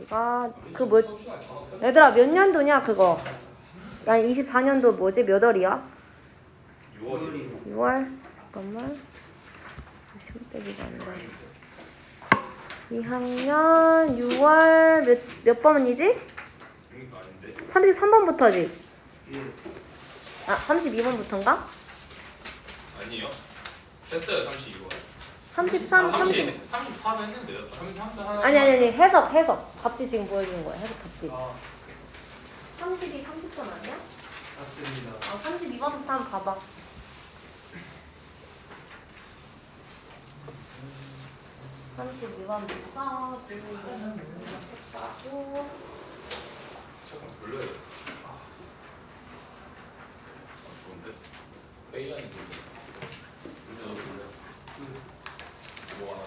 우리가 그 뭐 얘들아 몇 년도냐 그거? 난 24년도 뭐지? 몇 월이야? 6월? 잠깐만. 10대기가 아니라 2학년 6월 몇 번이지? 33번부터지? 아 32번부터인가? 아니요. 됐어요 32번. 33, 30. 34번 했는데요. 33도 하나. 아니 해석. 답지 지금 보여주는 거야. 해석 답지. 아, 32, 30번 아니야? 맞습니다. 32번부터 한번 봐봐. (32번부터) 책상 불러요. 좋은데? 회의 아닌데. 근데 너도 불러. 뭐 하나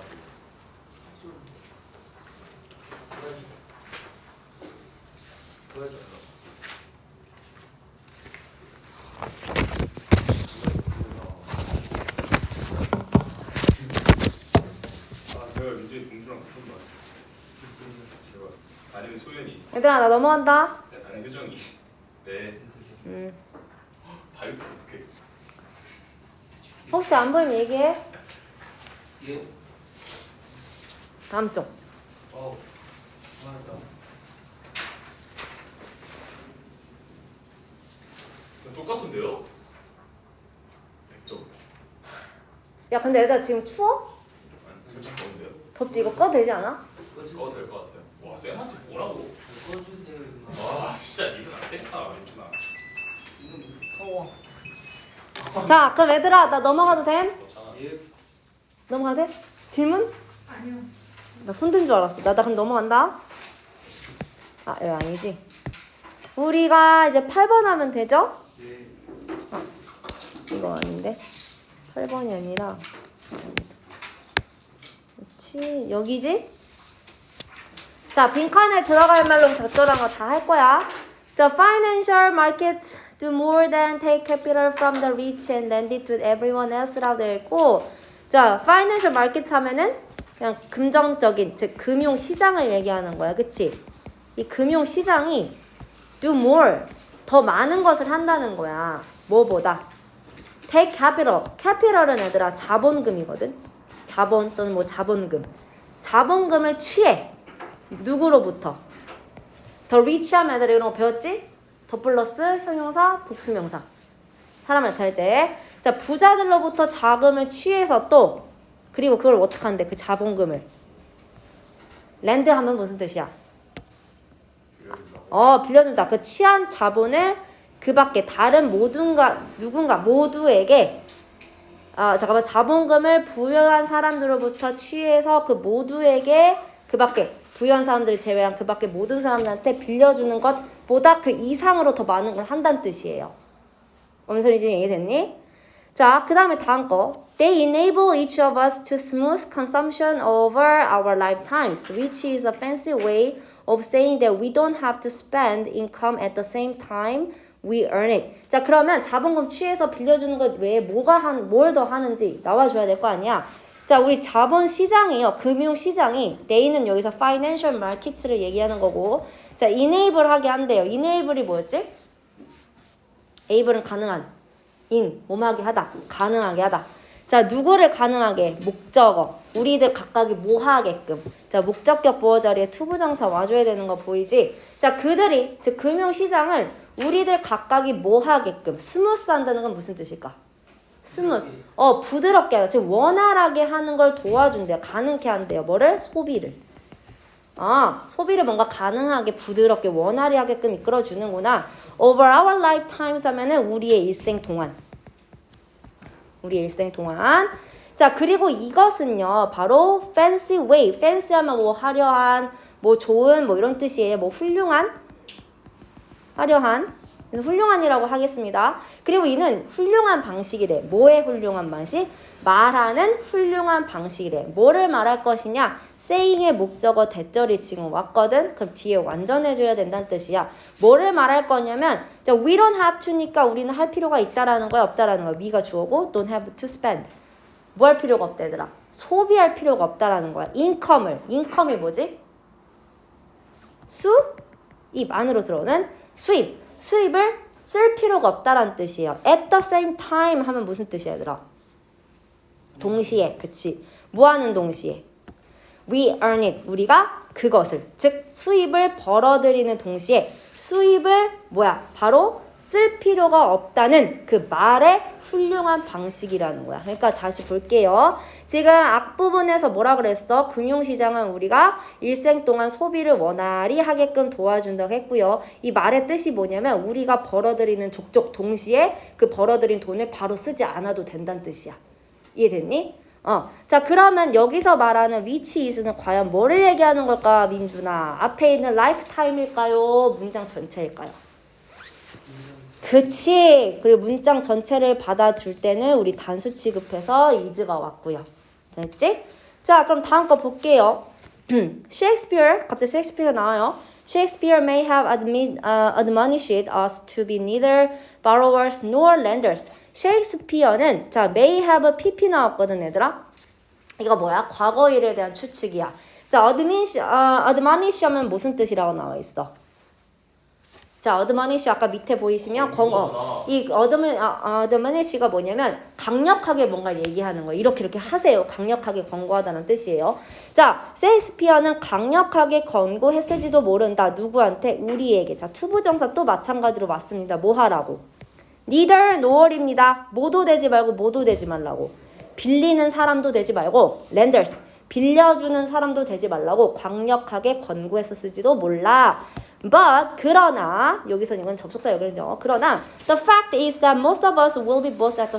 좀. 보여줘. 제가 민준이 공주랑 같은 거 같아요. 제가 아니면 소연이. 얘들아 나 넘어간다. 아니 효정이. 네. 다 있어 어떡해. 혹시 안 보이면 얘기해. 예. 다음 쪽. 맞다. 똑같은데요? 100점. 야 근데 얘들아 지금 추워? 아니 살짝 더운데요? 덥지? 이거 꺼도 되지 않아? 꺼도 될 것 같아요. 와 쌤한테 뭐라고? 꺼주세요. 와 진짜 이건 안 된다 민준아. 더워. 자 그럼 얘들아 나 넘어가도 돼? 그렇잖아. 예. 넘어가도 돼? 질문? 아니요. 나 손든 줄 알았어. 나 그럼 넘어간다. 아 이거 아니지. 우리가 이제 8번 하면 되죠? 예. 이거 아닌데 8번이 아니라 그렇지 여기지? 자 빈칸에 들어갈 말로 적절한 거 다 할 거야. The financial markets do more than take capital from the rich and lend it to everyone else라고 되어 있고, 자 financial market 하면은 그냥 금전적인 즉 금융 시장을 얘기하는 거야, 그치? 이 금융 시장이 do more 더 많은 것을 한다는 거야. 뭐보다? take capital. capital은 얘들아 자본금이거든. 자본 또는 뭐 자본금. 자본금을 취해. 누구로부터? 더 rich 하면 얘들아 이런 거 배웠지? 더 플러스 형용사, 복수명사. 사람을 나타낼 때. 자, 부자들로부터 자금을 취해서 또 그리고 그걸 어떻게 하는데 그 자본금을 랜드 하면 무슨 뜻이야? 빌려준다. 그 취한 자본을 그 밖에 다른 누군가 모두에게 잠깐만 자본금을 부여한 사람들로부터 취해서 그 모두에게 그 밖에 부여한 사람들을 제외한 그 밖에 모든 사람들한테 빌려주는 것보다 그 이상으로 더 많은 걸 한다는 뜻이에요. 뭔 소리지? 이해됐니? 자, 그 다음에 다음 거. They enable each of us to smooth consumption over our lifetimes, which is a fancy way of saying that we don't have to spend income at the same time we earn it. 자, 그러면 자본금 취해서 빌려주는 것 외에 뭘 더 하는지 나와줘야 될 거 아니야. 자, 우리 자본 시장이요. 금융 시장이, they는 여기서 financial markets를 얘기하는 거고, 자, enable 하게 한대요. enable이 뭐였지? able은 가능한, 몸하게 하다, 가능하게 하다. 자, 누구를 가능하게? 목적어. 우리들 각각이 뭐 하게끔. 자, 목적격 보어 자리에 투부정사 와줘야 되는 거 보이지? 자, 그들이, 즉 금융시장은 우리들 각각이 뭐 하게끔. 스무스 한다는 건 무슨 뜻일까? 스무스. 부드럽게 하다. 즉 원활하게 하는 걸 도와준대요. 가능케 한대요. 뭐를? 소비를. 소비를 뭔가 가능하게 부드럽게 원활히 하게끔 이끌어주는구나. Over our lifetimes 하면은 우리의 일생 동안. 우리의 일생 동안. 자, 그리고 이것은요. 바로 fancy way. fancy 하면 뭐 화려한, 뭐 좋은, 뭐 이런 뜻이에요. 뭐 훌륭한, 화려한. 훌륭한이라고 하겠습니다. 그리고 이는 훌륭한 방식이래. 뭐의 훌륭한 방식? 말하는 훌륭한 방식이래. 뭐를 말할 것이냐? saying의 목적어 대절이 지금 왔거든. 그럼 뒤에 완전해줘야 된다는 뜻이야. 뭐를 말할 거냐면 자, we don't have to니까 우리는 할 필요가 있다라는 거야, 없다라는 거야. we가 주어고 don't have to spend. 뭐 할 필요가 없다 얘들아? 소비할 필요가 없다라는 거야. income이 뭐지? 수입 안으로 들어오는 수입을 쓸 필요가 없다라는 뜻이에요. At the same time 하면 무슨 뜻이야 얘들아? 동시에. 그치. 뭐 하는 동시에? We earn it. 우리가 그것을 즉 수입을 벌어들이는 동시에 수입을 바로 쓸 필요가 없다는 그 말의 훌륭한 방식이라는 거야. 그러니까 다시 볼게요. 지금 앞부분에서 뭐라 그랬어? 금융시장은 우리가 일생 동안 소비를 원활히 하게끔 도와준다고 했고요. 이 말의 뜻이 뭐냐면 우리가 벌어들이는 족족 동시에 그 벌어들인 돈을 바로 쓰지 않아도 된다는 뜻이야. 이해됐니? 자 그러면 여기서 말하는 which is는 과연 뭐를 얘기하는 걸까 민준아? 앞에 있는 lifetime일까요? 문장 전체일까요? 그치. 그리고 문장 전체를 받아줄 때는 우리 단수 취급해서 is가 왔고요. 됐지? 자 그럼 다음 거 볼게요. Shakespeare, 갑자기 셰익스피어가 나와요. Shakespeare may have admonished us to be neither borrowers nor lenders. 셰익스피어는 자 may have pp 나왔거든 얘들아. 이거 뭐야? 과거 일에 대한 추측이야. 자 admonish 하면 무슨 뜻이라고 나와 있어? 자 admonish 아까 밑에 보이시면 이 admonish가 뭐냐면 강력하게 뭔가 얘기하는 거예요. 이렇게 하세요. 강력하게 권고하다는 뜻이에요. 자 셰익스피어는 강력하게 권고했을지도 모른다. 누구한테? 우리에게. 자 투부정사 또 마찬가지로 맞습니다. 뭐 하라고? neither nor입니다. 뭐도 되지 말고 뭐도 되지 말라고. 빌리는 사람도 되지 말고 lenders 빌려주는 사람도 되지 말라고 강력하게 권고했었을지도 몰라. But 그러나 여기서 이건 접속사 여기죠. 그러나 the fact is that most of us will be both at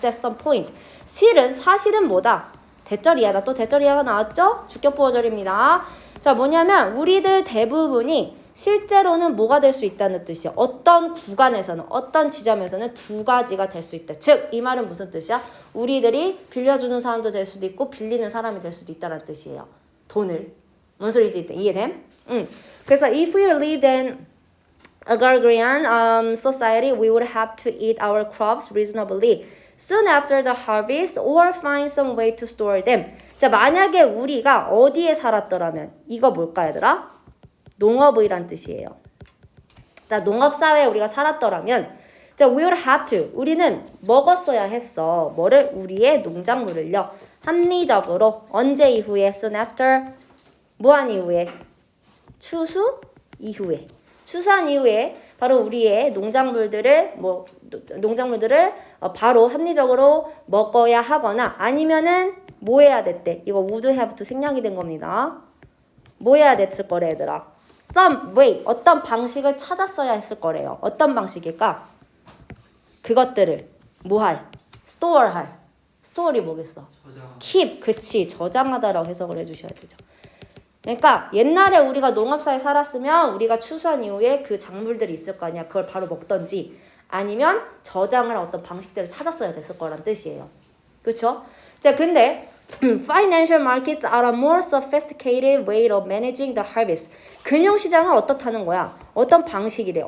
some point. 사실은 뭐다? 대절이야. 나 또 대절이야가 나왔죠? 주격보어절입니다. 자 뭐냐면 우리들 대부분이 실제로는 뭐가 될 수 있다는 뜻이야. 어떤 구간에서는 어떤 지점에서는 두 가지가 될 수 있다. 즉 이 말은 무슨 뜻이야? 우리들이 빌려주는 사람도 될 수도 있고 빌리는 사람이 될 수도 있다는 뜻이에요. 돈을. 뭔 소리지? 이해됨? 그래서 if we lived in agrarian society, we would have to eat our crops reasonably soon after the harvest or find some way to store them. 자 만약에 우리가 어디에 살았더라면 이거 뭘까 얘들아? 농업이란 뜻이에요. 자, 농업사회에 우리가 살았더라면 자, we would have to 우리는 먹었어야 했어. 뭐를? 우리의 농작물을요. 합리적으로 언제 이후에? soon after 뭐한 이후에? 추수 이후에. 추수한 이후에 바로 우리의 농작물들을 바로 합리적으로 먹어야 하거나 아니면은 뭐 해야 됐대? 이거 would have도 생략이 된 겁니다. 뭐 해야 됐을 거래 얘들아? some way 어떤 방식을 찾았어야 했을 거래요. 어떤 방식일까? 그것들을 뭐할? store할. store이 뭐겠어? 저장. keep. 그치. 저장하다라고 해석을 해주셔야 되죠. 그러니까 옛날에 우리가 농업사에 살았으면 우리가 추수한 이후에 그 작물들이 있을 거 아니야. 그걸 바로 먹던지 아니면 저장을 어떤 방식들을 찾았어야 됐을 거란 뜻이에요. 그렇죠? 자, 근데 financial markets are a more sophisticated way of managing the harvest. 금융시장은 어떻다는 거야? 어떤 방식이래?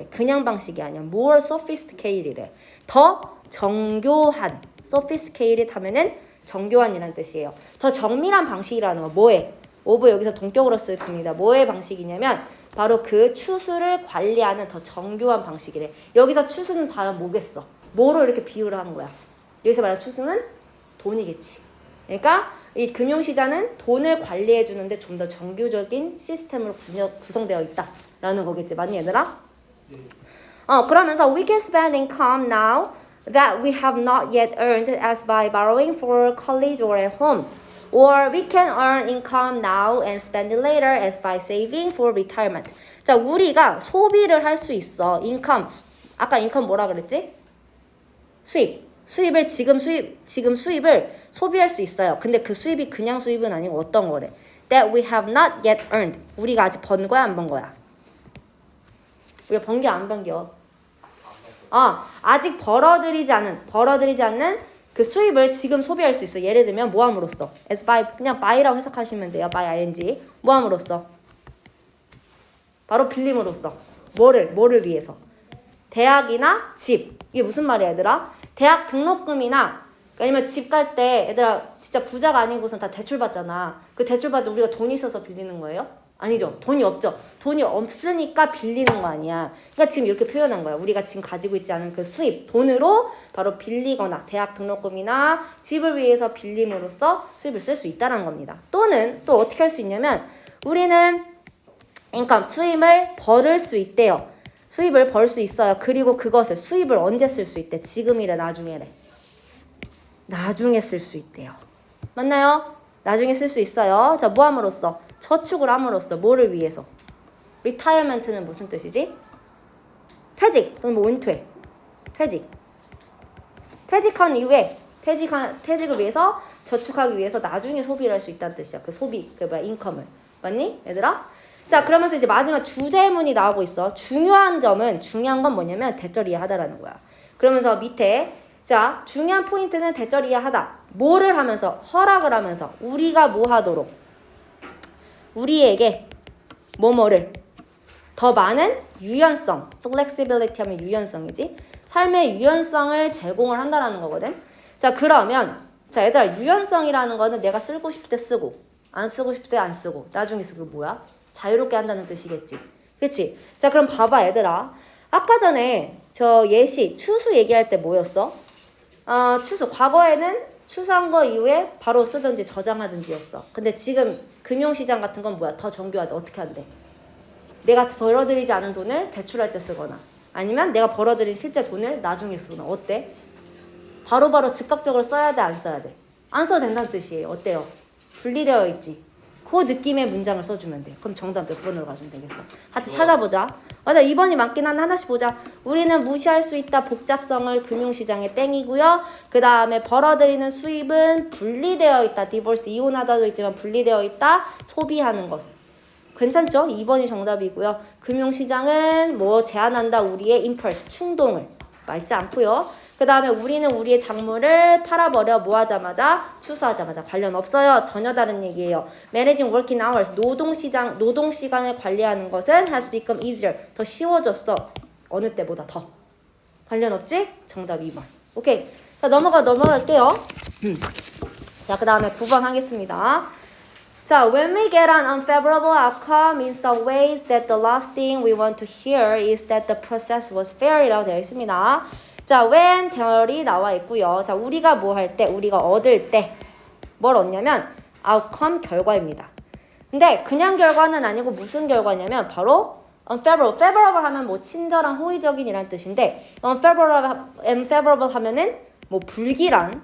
그냥 방식이 아니야. more sophisticated래. 더 정교한. sophisticated 하면은 정교한이라는 뜻이에요. 더 정밀한 방식이라는 거. 뭐에? of 여기서 동격으로 쓰였습니다. 뭐의 방식이냐면 바로 그 추수를 관리하는 더 정교한 방식이래. 여기서 추수는 다 뭐겠어? 뭐로 이렇게 비유를 한 거야? 여기서 말하는 추수는 돈이겠지. 그러니까 이 금융시장은 돈을 관리해 주는데 좀 더 정교적인 시스템으로 구성되어 있다라는 거겠지. 맞니 얘들아? 네. 그러면서 we can spend income now that we have not yet earned as by borrowing for college or at home. Or we can earn income now and spend it later as by saving for retirement. 자, 우리가 소비를 할 수 있어. income. 아까 income 뭐라 그랬지? 수입을 지금 수입을 소비할 수 있어요. 근데 그 수입이 그냥 수입은 아니고 어떤 거래? That we have not yet earned. 우리가 아직 번 거야, 안 번 거야? 우리가 번 게 안 번겨. 아직 벌어들이지 않는 그 수입을 지금 소비할 수 있어. 예를 들면 뭐함으로써? as by 그냥 by라고 해석하시면 돼요. by ing. 뭐함으로써? 바로 빌림으로써. 뭐를 위해서? 대학이나 집. 이게 무슨 말이야, 얘들아? 대학 등록금이나 아니면 집 갈 때 얘들아 진짜 부자가 아니고선 다 대출 받잖아. 그 대출 받을 우리가 돈이 있어서 빌리는 거예요? 아니죠. 돈이 없죠. 돈이 없으니까 빌리는 거 아니야. 그러니까 지금 이렇게 표현한 거야. 우리가 지금 가지고 있지 않은 그 수입, 돈으로 바로 빌리거나 대학 등록금이나 집을 위해서 빌림으로써 수입을 쓸 수 있다는 겁니다. 또는 또 어떻게 할 수 있냐면 우리는 인컴, 수입을 벌을 수 있대요. 수입을 벌 수 있어요. 그리고 그것을 수입을 언제 쓸 수 있대? 지금이래, 나중에래. 나중에 쓸 수 있대요. 맞나요? 나중에 쓸 수 있어요. 자, 뭐 함으로써? 저축을 함으로써. 뭐를 위해서? retirement는 무슨 뜻이지? 퇴직 또는 뭐 은퇴. 퇴직. 퇴직한 이후에 퇴직을 위해서 저축하기 위해서 나중에 소비를 할 수 있다는 뜻이야. 그 소비, 그 뭐야, 인컴을. 맞니? 얘들아? 자, 그러면서 이제 마지막 주제문이 나오고 있어. 중요한 건 뭐냐면 대절 이해하다라는 거야. 그러면서 밑에 자, 중요한 포인트는 대절 이해하다. 뭐를 하면서? 허락을 하면서 우리가 뭐 하도록? 우리에게 뭐뭐를 더 많은 유연성, flexibility 하면 유연성이지. 삶의 유연성을 제공을 한다라는 거거든. 자, 그러면 자, 얘들아, 유연성이라는 거는 내가 쓰고 싶을 때 쓰고 안 쓰고 싶을 때 안 쓰고 나중에 쓰고 뭐야? 자유롭게 한다는 뜻이겠지. 그치? 자, 그럼 봐봐, 얘들아. 아까 전에 저 예시, 추수 얘기할 때 뭐였어? 추수. 과거에는 추수한 거 이후에 바로 쓰든지 저장하든지였어. 근데 지금 금융시장 같은 건 뭐야? 더 정교하다. 어떻게 한대? 내가 벌어들이지 않은 돈을 대출할 때 쓰거나 아니면 내가 벌어들인 실제 돈을 나중에 쓰거나. 어때? 바로바로 즉각적으로 써야 돼? 안 써야 돼? 안 써도 된다는 뜻이에요. 어때요? 분리되어 있지? 그 느낌의 문장을 써주면 돼. 그럼 정답 몇 번으로 가주면 되겠어? 같이 찾아보자. 맞아, 2번이 맞긴 한데 하나씩 보자. 우리는 무시할 수 있다. 복잡성을 금융시장에 땡이고요. 그 다음에 벌어들이는 수입은 분리되어 있다. 디볼스, 이혼하다도 있지만 분리되어 있다. 소비하는 것. 괜찮죠? 2번이 정답이고요. 금융시장은 뭐 제한한다. 우리의 임펄스, 충동을. 맑지 않고요. 그 다음에 우리는 우리의 작물을 팔아버려 뭐 하자마자 추수하자마자 관련 없어요. 전혀 다른 얘기예요. Managing working hours, 노동시간을 관리하는 것은 has become easier. 더 쉬워졌어. 어느 때보다 더. 관련 없지? 정답 2번. 오케이. 자, 넘어갈게요. 자, 그 다음에 9번 하겠습니다. 자, when we get an unfavorable outcome, in some ways that the last thing we want to hear is that the process was fair이라고 되어 있습니다. 자, when 대열이 나와 있고요. 자, 우리가 뭐 할 때, 우리가 얻을 때 뭘 얻냐면 outcome, 결과입니다. 근데 그냥 결과는 아니고 무슨 결과냐면 바로 unfavorable. favorable 하면 뭐 친절한, 호의적인이란 뜻인데 unfavorable 하면은 뭐 불길한,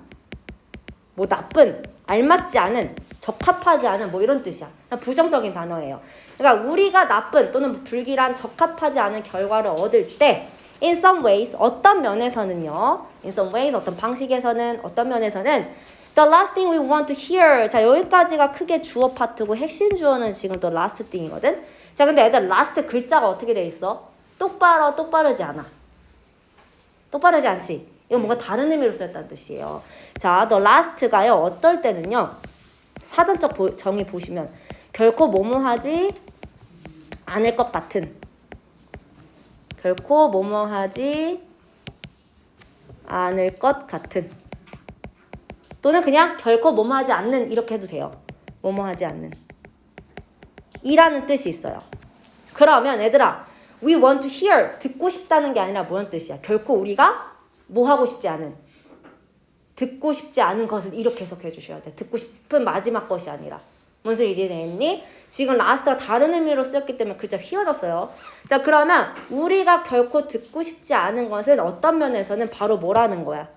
뭐 나쁜, 알맞지 않은, 적합하지 않은 뭐 이런 뜻이야. 부정적인 단어예요. 그러니까 우리가 나쁜 또는 불길한, 적합하지 않은 결과를 얻을 때 in some ways, 어떤 면에서는요. in some ways, 어떤 방식에서는, 어떤 면에서는 the last thing we want to hear. 자, 여기까지가 크게 주어 파트고 핵심 주어는 지금 the last thing이거든. 자, 근데 애들 last 글자가 어떻게 돼 있어? 똑바로, 똑바르지 않아. 똑바르지 않지? 이거 뭔가 다른 의미로 쓰였다는 뜻이에요. 자, the last가요. 어떨 때는요. 사전적 정의 보시면 결코 뭐뭐하지 않을 것 같은, 결코 뭐뭐하지 않을 것 같은, 또는 그냥 결코 뭐뭐하지 않는 이렇게 해도 돼요. 뭐뭐하지 않는 이라는 뜻이 있어요. 그러면 얘들아, we want to hear, 듣고 싶다는 게 아니라 뭐라는 뜻이야? 결코 우리가 뭐 하고 싶지 않은, 듣고 싶지 않은 것을 이렇게 해석해 주셔야 돼. 듣고 싶은 마지막 것이 아니라. 뭔 소리 이해되니? 지금 라스트가 다른 의미로 쓰였기 때문에 글자 휘어졌어요. 자, 그러면 우리가 결코 듣고 싶지 않은 것은 어떤 면에서는 바로 뭐라는 거야?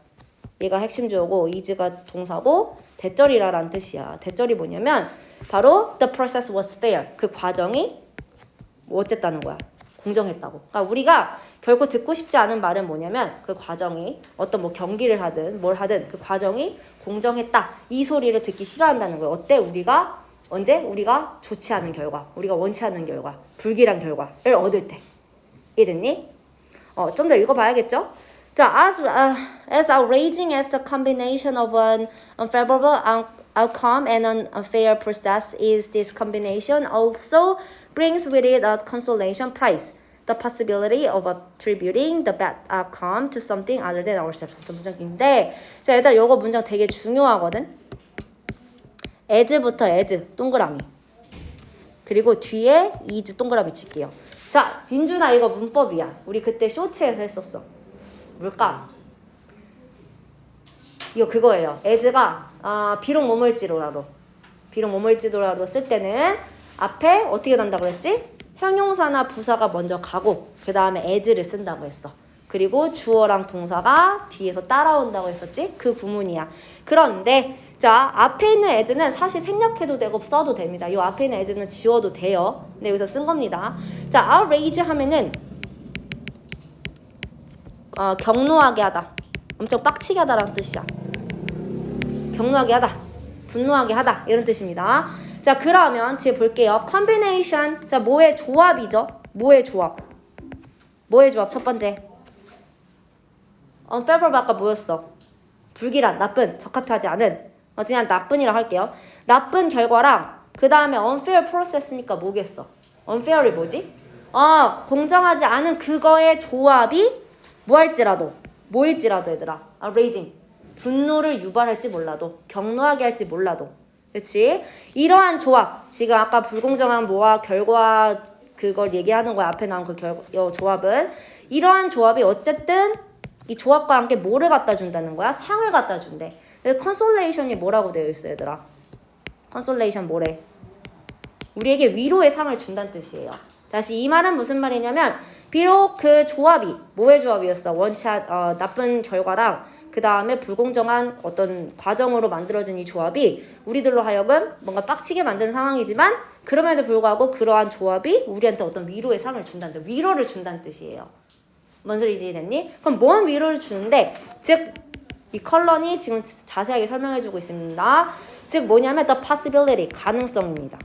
얘가 핵심 주어고 is가 동사고 대절이라는 뜻이야. 대절이 뭐냐면 바로 the process was fair. 그 과정이 뭐 어쨌다는 거야? 공정했다고. 그러니까 우리가 결코 듣고 싶지 않은 말은 뭐냐면 그 과정이 어떤 뭐 경기를 하든 뭘 하든 그 과정이 공정했다. 이 소리를 듣기 싫어한다는 거예요. 어때? 우리가 언제? 우리가 좋지 않은 결과, 우리가 원치 않는 결과, 불길한 결과를 얻을 때. 이해됐니? 좀 더 읽어봐야겠죠? 자, as outraging as the combination of an unfavorable outcome and an unfair process is, this combination also brings with it a consolation prize. The possibility of attributing the bad outcome to something other than ourselves. 문장인데, 자, 얘들아, 요거 문장 되게 중요하거든. as부터 as, 동그라미. 그리고 뒤에 is 동그라미 칠게요. 자, 빈준아 이거 문법이야. 우리 그때 쇼츠에서 했었어. 뭘까? 이거 그거예요. as가 비록 뭐뭐일지라도 쓸 때는 앞에 어떻게 단다고 그랬지? 형용사나 부사가 먼저 가고 그 다음에 as를 쓴다고 했어. 그리고 주어랑 동사가 뒤에서 따라온다고 했었지? 그 구문이야. 그런데 자, 앞에 있는 as는 사실 생략해도 되고 써도 됩니다. 이 앞에 있는 as는 지워도 돼요. 근데 여기서 쓴 겁니다. 자, outrage 하면은 경노하게 하다. 엄청 빡치게 하다라는 뜻이야. 경노하게 하다. 분노하게 하다. 이런 뜻입니다. 자, 그러면 뒤에 볼게요. combination. 자, 뭐의 조합이죠? 뭐의 조합? 첫 번째. unfavorable 아까 뭐였어? 불길한, 나쁜, 적합하지 않은. 그냥 나쁜이라고 할게요. 나쁜 결과랑 그 다음에 unfair process니까 뭐겠어? unfair이 뭐지? 공정하지 않은 그거의 조합이 뭐일지라도 얘들아. raging. 분노를 유발할지 몰라도, 경노하게 할지 몰라도. 그치? 이러한 조합. 지금 아까 불공정한 뭐와 결과 그걸 얘기하는 거야. 앞에 나온 그 조합은. 이러한 조합이 어쨌든 이 조합과 함께 뭐를 갖다 준다는 거야? 상을 갖다 준대. consolation이 뭐라고 되어 있어, 얘들아? consolation 뭐래? 우리에게 위로의 상을 준다는 뜻이에요. 다시 이 말은 무슨 말이냐면 비록 그 조합이 뭐의 조합이었어? 나쁜 결과랑 그 다음에 불공정한 어떤 과정으로 만들어진 이 조합이 우리들로 하여금 뭔가 빡치게 만드는 상황이지만 그럼에도 불구하고 그러한 조합이 우리한테 어떤 위로의 상을 준다는 뜻, 위로를 준다는 뜻이에요. 뭔 소리지 됐니? 그럼 뭔 위로를 주는데 즉 이 컬러니 지금 자세하게 설명해주고 있습니다. 즉 뭐냐면 the possibility, 가능성입니다.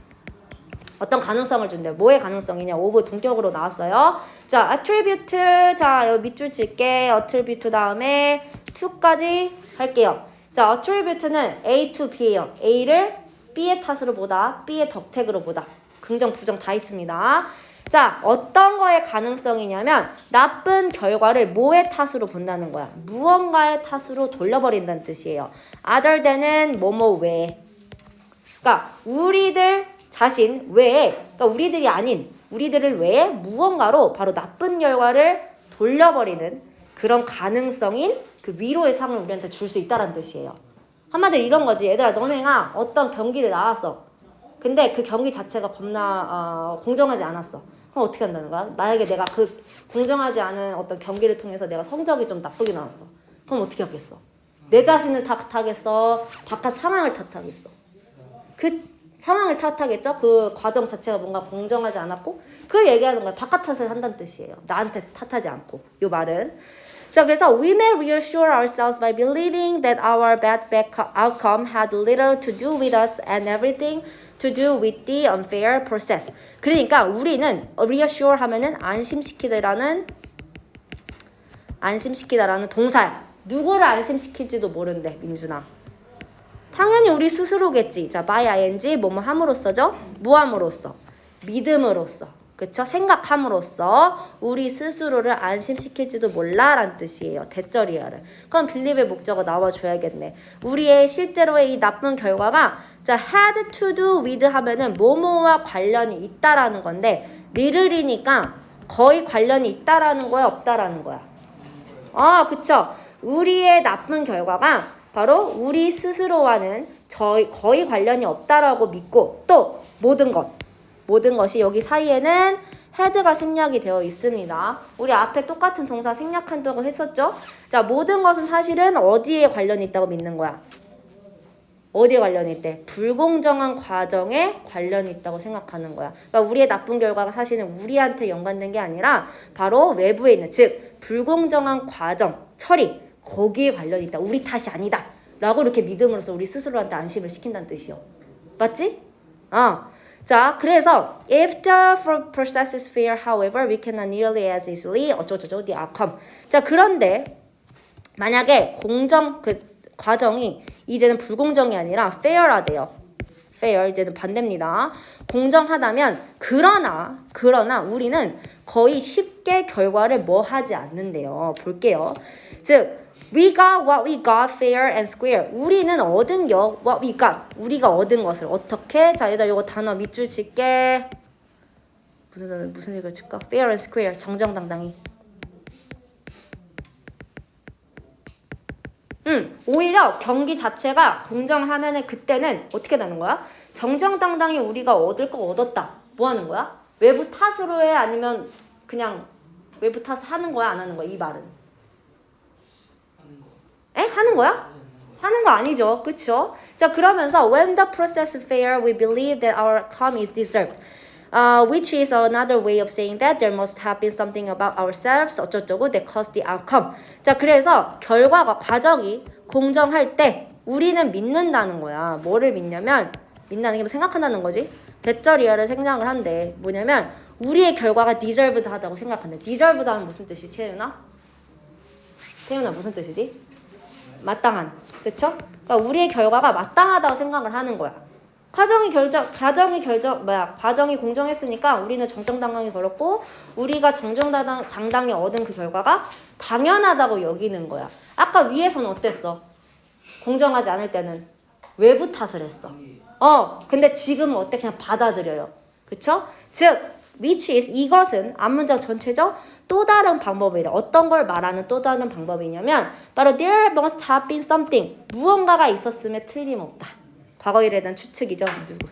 어떤 가능성을 준대요. 뭐의 가능성이냐? 오브 동격으로 나왔어요. 자, attribute. 자, 여기 밑줄 칠게. attribute 다음에 to까지 할게요. 자, attribute는 A to B예요. A를 B의 탓으로 보다, B의 덕택으로 보다. 긍정, 부정 다 있습니다. 자, 어떤 거의 가능성이냐면 나쁜 결과를 뭐의 탓으로 본다는 거야. 무언가의 탓으로 돌려버린다는 뜻이에요. other than은 뭐뭐 외에. 그러니까 우리들 자신 외에, 그러니까 우리들이 아닌 우리들을 외에 무언가로 바로 나쁜 결과를 돌려버리는 그런 가능성인 그 위로의 상을 우리한테 줄 수 있다는 뜻이에요. 한마디로 이런 거지. 얘들아, 너네가 어떤 경기를 나왔어. 근데 그 경기 자체가 겁나 공정하지 않았어. 그럼 어떻게 한다는 거야? 만약에 내가 그 공정하지 않은 어떤 경기를 통해서 내가 성적이 좀 나쁘게 나왔어. 그럼 어떻게 하겠어? 내 자신을 탓하겠어? 바깥 상황을 탓하겠어? 그 상황을 탓하겠죠? 그 과정 자체가 뭔가 공정하지 않았고 그걸 얘기하는 거야. 바깥 탓을 한다는 뜻이에요. 나한테 탓하지 않고. 요 말은. 자, 그래서 we may reassure ourselves by believing that our bad outcome had little to do with us and everything to do with the unfair process. 그러니까 우리는 reassure 하면은 안심시키다라는 동사야. 누구를 안심시킬지도 모른대, 민준아. 당연히 우리 스스로겠지. 자, by ing 뭐뭐 함으로써죠? 뭐함으로써? 믿음으로써. 그쵸? 생각함으로써 우리 스스로를 안심시킬지도 몰라 라는 뜻이에요. 대절이야를. 그럼 빌립의 목적어 나와줘야겠네. 우리의 실제로의 이 나쁜 결과가 자, had to do with 하면은 뭐뭐와 관련이 있다라는 건데 little이니까 거의 관련이 있다라는 거야, 없다라는 거야? 그쵸? 우리의 나쁜 결과가 바로 우리 스스로와는 거의 관련이 없다라고 믿고 또 모든 것이 여기 사이에는 had가 생략이 되어 있습니다. 우리 앞에 똑같은 동사 생략한다고 했었죠? 자, 모든 것은 사실은 어디에 관련이 있다고 믿는 거야? 어디에 관련이 있대? 불공정한 과정에 관련이 있다고 생각하는 거야. 그러니까 우리의 나쁜 결과가 사실은 우리한테 연관된 게 아니라 바로 외부에 있는, 즉 불공정한 과정, 처리, 거기에 관련이 있다. 우리 탓이 아니다. 라고 이렇게 믿음으로써 우리 스스로한테 안심을 시킨다는 뜻이요. 맞지? 자, 그래서 if the process is fair, however, we cannot nearly as easily 어쩌고저쩌고 the outcome. 자, 그런데 만약에 그 과정이 이제는 불공정이 아니라 fair하대요. fair 이제는 반대입니다. 공정하다면 그러나 우리는 거의 쉽게 결과를 뭐 하지 않는데요. 볼게요. 즉 We got what we got fair and square. 우리는 얻은 겨 what we got. 우리가 얻은 것을 어떻게? 자, 얘들아 이거 단어 밑줄 칠게. 무슨 읽을 칠까? fair and square. 정정당당히. 오히려 경기 자체가 공정하면은 그때는 어떻게 되는 거야? 정정당당히 우리가 얻을 거 얻었다. 뭐 하는 거야? 외부 탓으로 해? 아니면 그냥 외부 탓 하는 거야? 안 하는 거야? 이 말은. 하는 거. 에? 하는 거야? 하지 않는 거. 하는 거 아니죠. 그쵸? 자, 그러면서 when the process is fair, we believe that our outcome is deserved. Which is another way of saying that there must have been something about ourselves 어쩌고저쩌고 that caused the outcome. 자, 그래서 결과가 과정이 공정할 때 우리는 믿는다는 거야. 뭐를 믿냐면 믿는다는 게 생각한다는 거지. 대절이야를 생각을 한대. 뭐냐면 우리의 결과가 deserved 하다고 생각한대. deserved 하면 무슨 뜻이 채윤아? 채윤아 무슨 뜻이지? 마땅한. 그쵸? 그러니까 우리의 결과가 마땅하다고 생각을 하는 거야. 과정이 공정했으니까 우리는 정정당당히 걸었고 우리가 정정당당히 얻은 그 결과가 당연하다고 여기는 거야. 아까 위에서는 어땠어? 공정하지 않을 때는 외부 탓을 했어. 근데 지금은 어때? 그냥 받아들여요. 그쵸? 즉, which is 이것은 앞문장 전체죠? 또 다른 방법이래. 어떤 걸 말하는 또 다른 방법이냐면 바로 there must have been something. 무언가가 있었음에 틀림없다. 과거 일에 대한 추측이죠.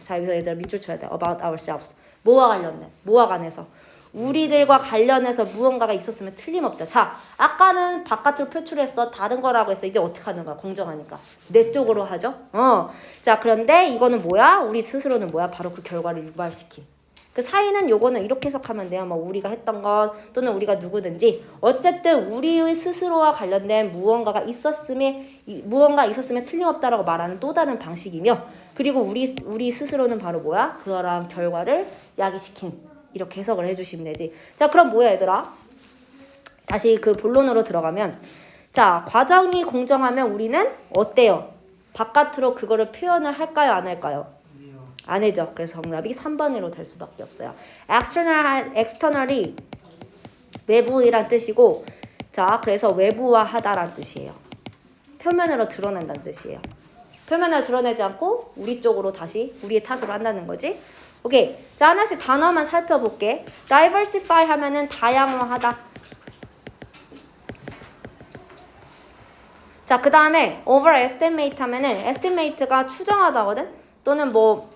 자, 여기서 얘들 밑줄 쳐야 돼. about ourselves. 뭐와 관련된? 뭐와 관해서? 우리들과 관련해서 무언가가 있었으면 틀림없다. 자, 아까는 바깥으로 표출했어. 다른 거라고 했어. 이제 어떻게 하는 거야? 공정하니까. 내 쪽으로 하죠. 자, 그런데 이거는 뭐야? 우리 스스로는 뭐야? 바로 그 결과를 유발시킨. 그 사이는 요거는 이렇게 해석하면 돼요. 뭐 우리가 했던 것 또는 우리가 누구든지 어쨌든 우리의 스스로와 관련된 무언가 있었으면 틀림없다라고 말하는 또 다른 방식이며 그리고 우리 스스로는 바로 뭐야? 그러한 결과를 야기시킨 이렇게 해석을 해주시면 되지. 자, 그럼 뭐야 얘들아? 다시 그 본론으로 들어가면 자, 과정이 공정하면 우리는 어때요? 바깥으로 그거를 표현을 할까요? 안 할까요? 안 해죠. 그래서 정답이 3번으로 될 수밖에 없어요. externally 외부이란 뜻이고 자, 그래서 외부화하다란 뜻이에요. 표면으로 드러낸다는 뜻이에요. 표면을 드러내지 않고 우리 쪽으로 다시 우리의 탓으로 한다는 거지. 오케이. 자, 하나씩 단어만 살펴볼게. diversify 하면은 다양화하다. 자, 그 다음에 overestimate 하면은 estimate가 추정하다거든. 또는 뭐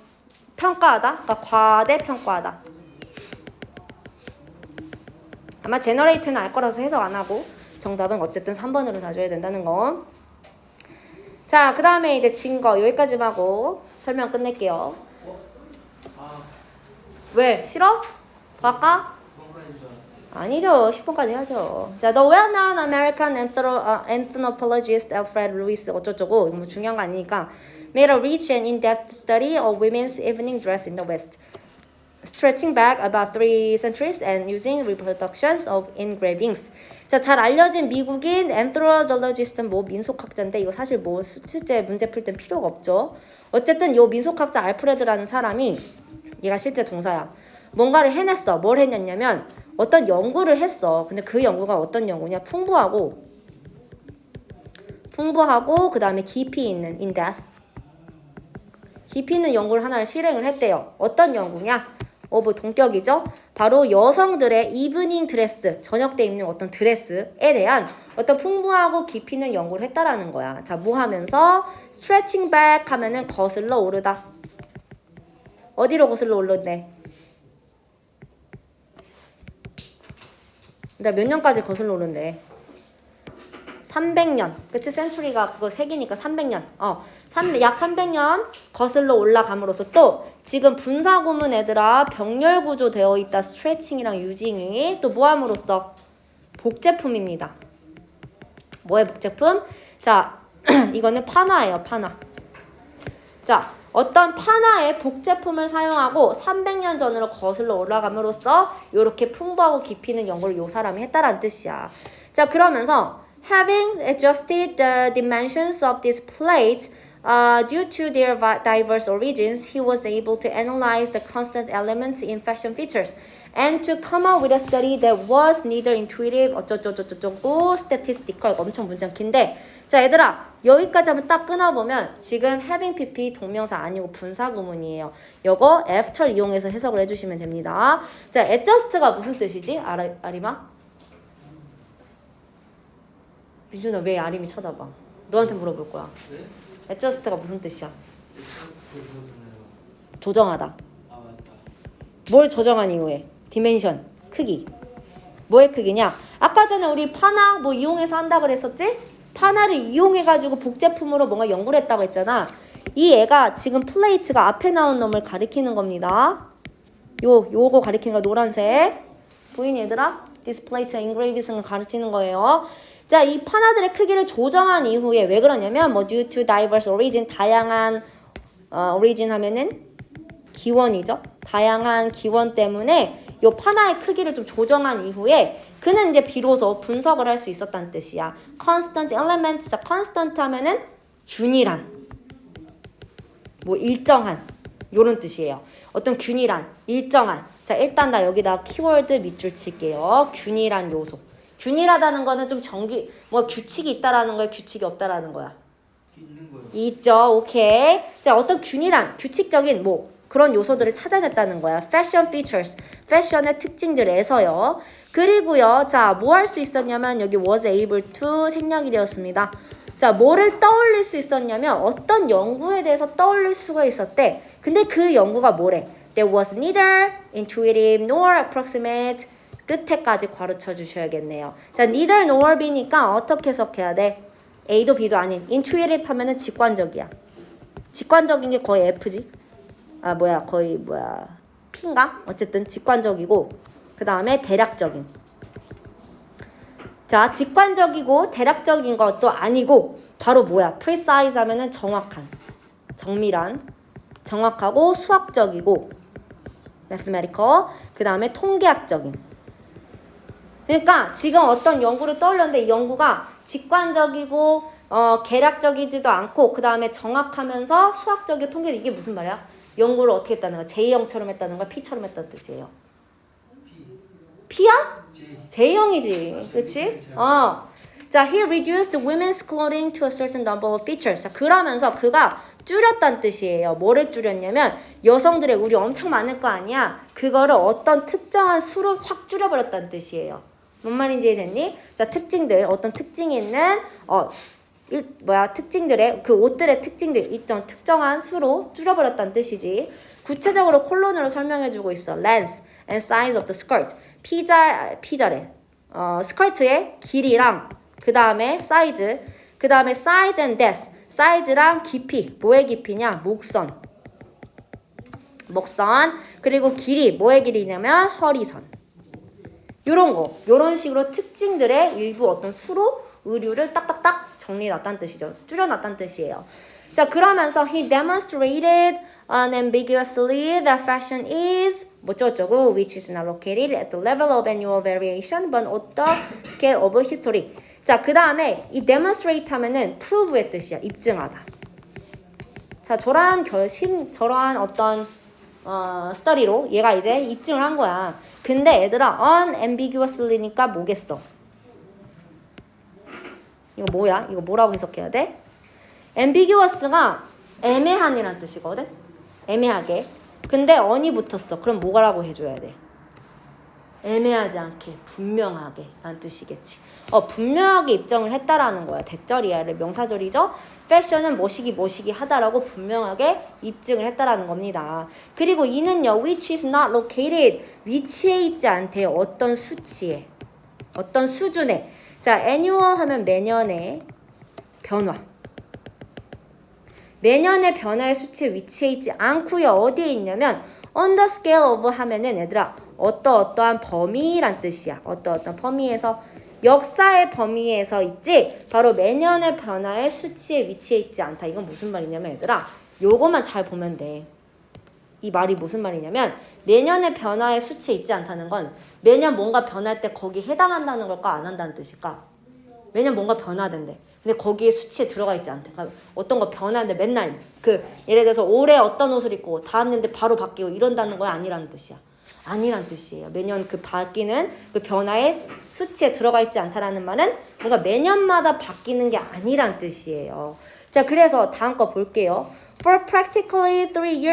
평가하다, 그러니까 과대평가하다. 아마 generate는 알 거라서 해석 안 하고 정답은 어쨌든 3번으로 다 줘야 된다는 거. 자, 그 다음에 이제 증거 여기까지만 하고 설명 끝낼게요. 왜? 싫어? 더 할까? 아니죠. 10번까지 해야죠. 자, the well-known American anthropologist Alfred Lewis 어쩌고저쩌고 이거 뭐 중요한 거 아니니까 made a rich and in-depth study of women's evening dress in the West, stretching back about 3 centuries and using reproductions of engravings. 자, 잘 알려진 미국인 anthropologist는 뭐 민속학자인데 이거 사실 뭐 실제 문제 풀 땐 필요가 없죠. 어쨌든 요 민속학자 알프레드라는 사람이 얘가 실제 동사야. 뭔가를 해냈어. 뭘 해냈냐면 어떤 연구를 했어. 근데 그 연구가 어떤 연구냐? 풍부하고 그 다음에 깊이 있는 in-depth 깊이 있는 연구를 하나를 실행을 했대요. 어떤 연구냐? 뭐 동격이죠. 바로 여성들의 이브닝 드레스, 저녁 때 입는 어떤 드레스에 대한 어떤 풍부하고 깊이 있는 연구를 했다라는 거야. 자, 뭐 하면서 stretching back 하면은 거슬러 오르다. 어디로 거슬러 오르네? 나 몇 년까지 거슬러 오른대? 300년. 그치? 센츄리가 그거 세기니까 300년. 약 300년 거슬러 올라감으로써 또 지금 분사구문 애들아 병렬 구조 되어 있다. 스트레칭이랑 유징이 또 뭐함으로써 복제품입니다. 뭐의 복제품? 자, 이거는 판화예요. 판화. 자, 어떤 판화의 복제품을 사용하고 300년 전으로 거슬러 올라감으로써 이렇게 풍부하고 깊이 있는 연구를 요 사람이 했다라는 뜻이야. 자, 그러면서 having adjusted the dimensions of this plate Due to their diverse origins, he was able to analyze the constant elements in fashion features and to come up with a study that was neither intuitive, 어쩌고저쩌고, statistical. 엄청 문장 긴데 자 얘들아 여기까지 한번 딱 끊어보면 지금 having pp 동명사 아니고 분사 구문이에요. 요거 after 이용해서 해석을 해주시면 됩니다. 자 adjust가 무슨 뜻이지? 아리마? 민준아 왜 아림이 쳐다봐? 너한테 물어볼 거야. 네? adjust가 무슨 뜻이야? 그거잖아요. 조정하다. 아 맞다. 뭘 조정한 이후에? 디멘션, 크기. 뭐의 크기냐? 아까 전에 우리 파나 뭐 이용해서 한다 그랬었지? 파나를 이용해가지고 복제품으로 뭔가 연구를 했다고 했잖아. 이 애가 지금 플레이트가 앞에 나온 놈을 가리키는 겁니다. 요거 가리키는 거 노란색. 보이니 얘들아? This plate engravis을 가르치는 거예요. 자, 이 파나들의 크기를 조정한 이후에 왜 그러냐면 뭐 due to diverse origin 다양한 origin 하면은 기원이죠. 다양한 기원 때문에 요 파나의 크기를 좀 조정한 이후에 그는 이제 비로소 분석을 할 수 있었다는 뜻이야. constant elements. 자, constant 하면은 균일한. 뭐 일정한 요런 뜻이에요. 어떤 균일한, 일정한. 자, 일단 나 여기다 키워드 밑줄 칠게요. 균일한 요소. 균일하다는 거는 좀 뭐 규칙이 있다라는 거야, 규칙이 없다라는 거야. 있는 거요. 있죠. 오케이. 자, 어떤 균일한, 규칙적인 뭐 그런 요소들을 찾아냈다는 거야. fashion features. 패션의 특징들에서요. 그리고요. 자, 뭐 할 수 있었냐면 여기 was able to 생략이 되었습니다. 자, 뭐를 떠올릴 수 있었냐면 어떤 연구에 대해서 떠올릴 수가 있었대. 근데 그 연구가 뭐래? There was neither intuitive nor approximate. 끝에까지 괄호쳐 주셔야겠네요. 자, neither nor B니까 어떻게 해석해야 돼? A도 B도 아닌 intuitive 하면은 직관적이야. 직관적인 게 거의 F지. 거의 P인가? 어쨌든 직관적이고 그 다음에 대략적인. 자, 직관적이고 대략적인 것도 아니고 바로 뭐야? precise 하면은 정확한, 정밀한, 정확하고 수학적이고 mathematical. 그 다음에 통계학적인. 그러니까 지금 어떤 연구를 떠올렸는데 이 연구가 직관적이고 계략적이지도 않고 그 다음에 정확하면서 수학적이고 통계. 이게 무슨 말이야? 연구를 어떻게 했다는 거야? J형처럼 했다는 거야? P처럼 했다는 뜻이에요. P야? J형이지. 그치? 자, he reduced women's clothing to a certain number of features. 자, 그러면서 그가 줄였다는 뜻이에요. 뭐를 줄였냐면 여성들의 우리 엄청 많을 거 아니야? 그거를 어떤 특정한 수로 확 줄여버렸다는 뜻이에요. 뭔 말인지 이해됐니? 자, 특징들. 어떤 특징이 있는 특징들의 그 옷들의 특징들 일정 특정한 수로 줄여버렸다는 뜻이지. 구체적으로 콜론으로 설명해주고 있어. length and size of the skirt. 피자래. 스커트의 길이랑 그 다음에 사이즈, 그 다음에 size and depth. 사이즈랑 깊이. 뭐의 깊이냐? 목선. 그리고 길이. 뭐의 길이냐면 허리선. 요런 거. 요런 식으로 특징들의 일부 어떤 수로 의류를 딱딱딱 정리해놨다는 뜻이죠. 줄여놨다는 뜻이에요. 자, 그러면서 he demonstrated unambiguously that fashion is 뭐쩌고저쩌고 which is not located at the level of annual variation but at the scale of history. 자, 그 다음에 이 demonstrate 하면은 prove의 뜻이야. 입증하다. 자, 저러한 어떤 스터디로 얘가 이제 입증을 한 거야. 근데 얘들아 unambiguously니까 뭐겠어? 이거 뭐야? 이거 뭐라고 해석해야 돼? ambiguous가 애매한이란 뜻이거든? 애매하게. 근데 on이 붙었어. 그럼 뭐라고 해줘야 돼? 애매하지 않게, 분명하게 라는 뜻이겠지. 분명하게 입증을 했다라는 거야. 대절이야를 명사절이죠? 패션은 뭐시기 하다라고 분명하게 입증을 했다라는 겁니다. 그리고 이는요, which is not located. 위치에 있지 않대요. 어떤 수치에. 어떤 수준에. 자, annual 하면 매년의 변화. 매년의 변화의 수치에 위치해 있지 않고요. 어디에 있냐면 on the scale of 하면은 얘들아 어떠한 범위란 뜻이야. 어떠한 범위에서 역사의 범위에서 있지 바로 매년의 변화의 수치에 위치해 있지 않다. 이건 무슨 말이냐면 얘들아 요거만 잘 보면 돼. 이 말이 무슨 말이냐면 매년의 변화의 수치에 있지 않다는 건 매년 뭔가 변할 때 거기 해당한다는 걸까 안 한다는 뜻일까? 매년 뭔가 변화된대. 근데 거기에 수치에 들어가 있지 않대. 그러니까 어떤 거 변하는데 맨날 예를 들어서 올해 어떤 옷을 입고 다음 년에 바로 바뀌고 이런다는 거야? 아니라는 뜻이야. 아니란 뜻이에요. 매년 그 바뀌는 그 변화의 수치에 들어가 있지 않다라는 말은 뭔가 매년마다 바뀌는 게 아니란 뜻이에요. 자, 그래서 다음 거 볼게요. For practically 300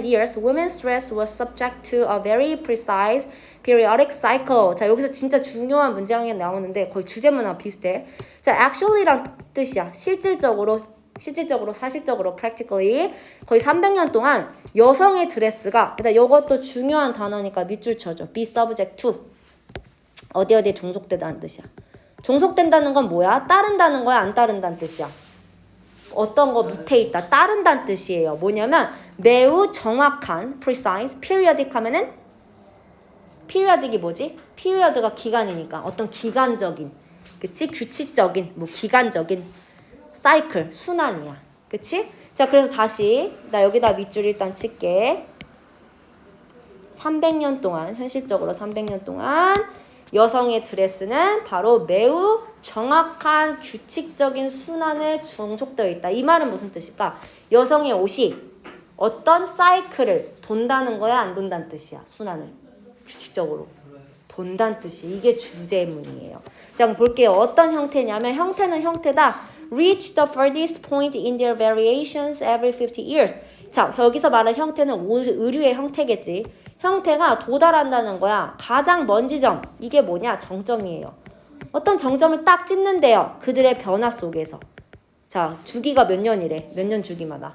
years, women's dress was subject to a very precise periodic cycle. 자, 여기서 진짜 중요한 문장이 나오는데 거의 주제문하고 비슷해. 자, actually란 뜻이야. 실질적으로, 사실적으로, practically 거의 300년 동안 여성의 드레스가, 일단 이것도 중요한 단어니까 밑줄 쳐줘. be subject to. 어디에 종속되다는 뜻이야. 종속된다는 건 뭐야? 따른다는 거야? 안 따른다는 뜻이야? 어떤 거 밑에 있다. 따른다는 뜻이에요. 뭐냐면 매우 정확한, precise, periodic 하면은 periodic이 뭐지? period가 기간이니까 어떤 기간적인, 그치? 규칙적인, 뭐 기간적인 사이클, 순환이야. 그치? 자, 그래서 다시 나 여기다 밑줄 일단 칠게. 300년 동안, 현실적으로 300년 동안 여성의 드레스는 바로 매우 정확한 규칙적인 순환에 종속되어 있다. 이 말은 무슨 뜻일까? 여성의 옷이 어떤 사이클을 돈다는 거야? 안 돈다는 뜻이야? 순환을 규칙적으로 돈다는 뜻이. 이게 주제문이에요. 자, 한번 볼게요. 어떤 형태냐면 형태는 형태다. Reach the furthest point in their variations every 50 years. 자, 여기서 말하는 형태는 의류의 형태겠지. 형태가 도달한다는 거야. 가장 먼 지점. 이게 뭐냐? 정점이에요. 어떤 정점을 딱 찍는데요. 그들의 변화 속에서. 자, 주기가 몇 년이래? 몇 년 주기마다?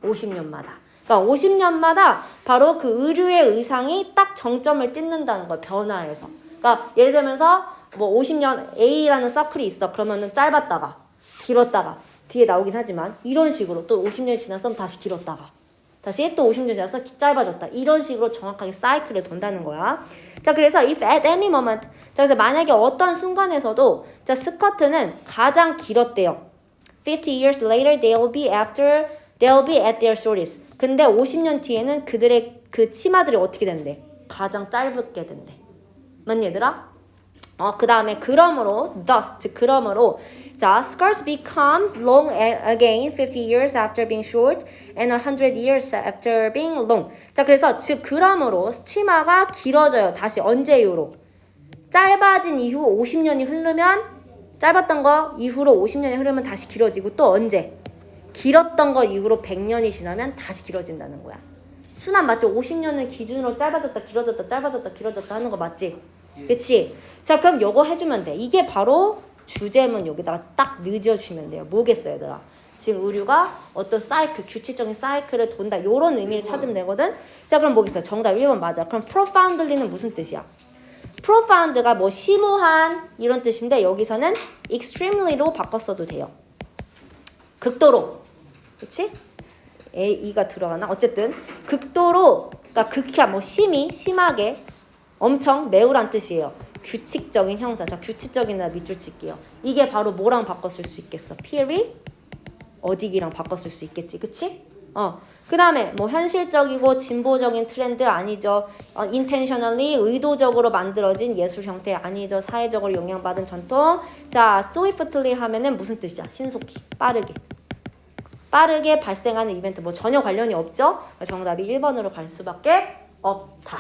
50년마다. 그러니까 50년마다 바로 그 의류의 의상이 딱 정점을 찍는다는 거야. 변화에서. 그러니까 예를 들면서 뭐 50년 A라는 서클이 있어. 그러면은 짧았다가 길었다가 뒤에 나오긴 하지만 이런 식으로 또 50년이 지나서 다시 길었다가 다시 또 50년 지나서 짧아졌다. 이런 식으로 정확하게 사이클을 돈다는 거야. 자, 그래서 if at any moment. 자, 그래서 만약에 어떤 순간에서도 자, 스커트는 가장 길었대요. 50 years later they'll be at their shortest. 근데 50년 뒤에는 그들의 그 치마들이 어떻게 된대? 가장 짧게 된대. 맞니 얘들아? 그 다음에 그러므로 자, skirts become long again 50 years after being short and 100 years after being long. 자, 그래서 즉 그러므로 치마가 길어져요. 다시 언제 이후로? 짧아진 이후 50년이 흐르면 짧았던 거 이후로 50년이 흐르면 다시 길어지고 또 언제? 길었던 거 이후로 100년이 지나면 다시 길어진다는 거야. 순환 맞지? 50년은 기준으로 짧아졌다 길어졌다 짧아졌다 길어졌다 하는 거 맞지? 그치? 자, 그럼 요거 해주면 돼. 이게 바로 주제문 여기다가 딱 넣어주시면 돼요. 뭐겠어요, 얘들아? 지금 의류가 어떤 사이클, 규칙적인 사이클을 돈다. 요런 의미를 찾으면 되거든? 자, 그럼 뭐겠어요? 정답 1번 맞아. 그럼 profoundly는 무슨 뜻이야? profound가 뭐 심오한 이런 뜻인데 여기서는 extremely로 바꿨어도 돼요. 극도로. 그치? E가 들어가나? 어쨌든 극도로, 그러니까 극히야 뭐 심하게, 엄청, 매우란 뜻이에요. 규칙적인 형사. 자, 규칙적인다 밑줄 칠게요. 이게 바로 뭐랑 바꿨을 수 있겠어? periodic이랑 바꿨을 수 있겠지. 그치? 그 다음에 뭐 현실적이고 진보적인 트렌드 아니죠. intentionally 의도적으로 만들어진 예술 형태 아니죠. 사회적으로 영향받은 전통. 자, swiftly 하면은 무슨 뜻이야? 신속히, 빠르게 발생하는 이벤트. 뭐 전혀 관련이 없죠. 정답이 1번으로 갈 수밖에 없다.